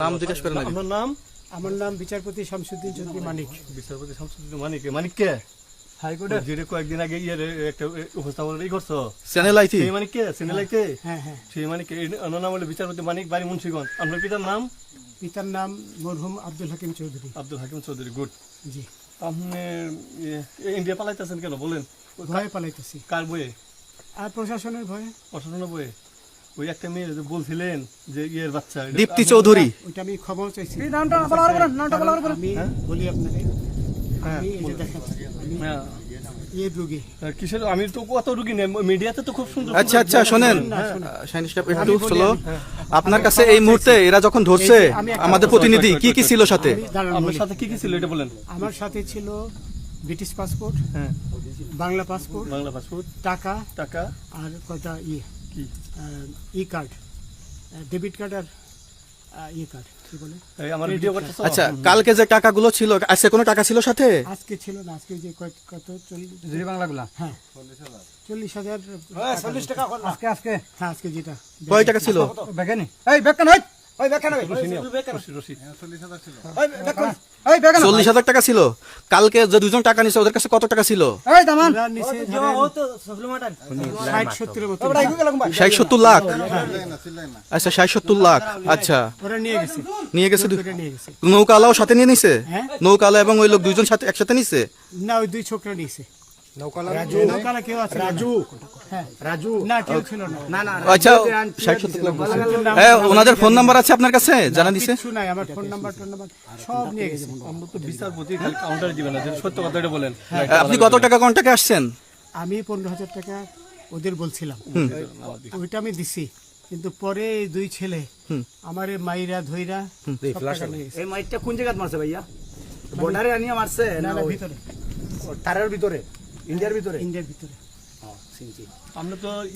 নাম জিজ্ঞেস করেন আগে। আপনার নাম? আমার নাম বিচারপতি শামসুদ্দিন চৌধুরী মানিক। বিচারপতি শামসুদ্দিন মানিক। মানিক কে? হাইকোর্টের। যেটা কয়েকদিন আগে একটা উপস্থাপন করছো, চ্যানেল আইটি। সেই মানিক কে? সিনেলাইতে হ্যাঁ হ্যাঁ। সেই মানিক ওনার নাম হলো বিচারপতি মানিক, বাড়ি মুন্সিগঞ্জ। আপনার পিতার নাম? পিতার নাম মরহুম আব্দুল হাকিম চৌধুরী। আব্দুল হাকিম চৌধুরী। গুড। জি। আপনি ইন্ডিয়া পালাইতেছেন কেন বলেন? ভয়ে পালাইতেছি। কার বইয়ে? আর প্রশাসনের ভয়ে। প্রশাসনের বইয়ে? ওই একটা মেয়ে যে বলছিলেন যে ইয়ের বাচ্চা, দীপ্তি চৌধুরী। ওইটা আমি খবর চাইছি। এই নামটা বলা বলেন। আমি বলি আপনাকে, হ্যাঁ, আমি এটা দেখাচ্ছি। আমি হ্যাঁ। ইয়ে রোগী। কিসের? আমি তো কত রুগী নেই, মিডিয়াতে তো খুব সুন্দর আচ্ছা আচ্ছা শোনেন শাইনিশ কাপ একটু স্লো। আপনার কাছে এই মুহূর্তে এরা যখন ধরছে আমি একটা আমাদের প্রতিনিধি কি কি ছিল সাথে? আমি দাঁড়ান আপনার বলি। সাথে কি কি ছিল এটা বলেন। আমার সাথে ছিল ব্রিটিশ পাসপোর্ট, হ্যাঁ, বাংলা পাসপোর্ট, বাংলা পাসপোর্ট, টাকা টাকা, আর কয়টা ইয়ে কি ই কার্ড, ডেবিট কার্ড আর ইয়ে কার্ড কি বলে। এই আমার ভিডিও করতেছ? আচ্ছা কালকে যে টাকাগুলো ছিল আজকে কোনো টাকা ছিল সাথে? আজকে ছিল না, আজকে যে কত 40 জি বাংলাগুলা। হ্যাঁ 40,000 40 টাকা আজকে আজকে হ্যাঁ আজকে যেটা কয় টাকা ছিল? বেগানি এই বেগান হই ওই বেগান হই রশি, রশি। ওই বেগান এই বেগান 40,000 টাকা ছিল। কালকে যে দুজন টাকা নিছে ওদের কাছে কত টাকা ছিল? এই দামান ওরা নিচে ধরেন 60-70 মতো 60-70 লাখ। আচ্ছা 60-70 লাখ। আচ্ছা ওরা নিয়ে গেছে, নিয়ে গেছে। ওরা নিয়ে গেছে। নৌকালাও সাথে নিয়ে নিছে? হ্যাঁ। নৌকালা এবং ওই লোক দুইজন সাথে একসাথে নিছে? না ওই দুই ছোকরা নিয়েছে। নৌকালা কেউ আছে? রাজু। হ্যাঁ রাজু না কেউ ছিল না। না আচ্ছা 60-70 লাখ বলছে। ওনাদের ফোন নাম্বার আছে আপনার কাছে? জানা দিছে? কিছু নাই, আমার ফোন নাম্বার সব নিয়ে গেছে। আমরা তো বিচারপতি খালি কাউন্টারে দিবেন না, যদি সত্য কথা এটা বলেন। আপনি কত টাকা কন্টাকে আসছেন? আমি 15,000 টাকা ওদের বলছিলাম, ওইটা আমি দিছি। কিন্তু পরে এই দুই ছেলে আমার মাইরা ধইরা সব টাকা নিয়ে গেছে। এই মাইটটা কোন জায়গায় মারছে ভাইয়া? বর্ডারে আনিয়া মারছে না না না ওই ভিতরে, তারের ভিতরে ইন্ডিয়ার ভিতরে? ইন্ডিয়ার ভিতরে। সিনজি আমরা তো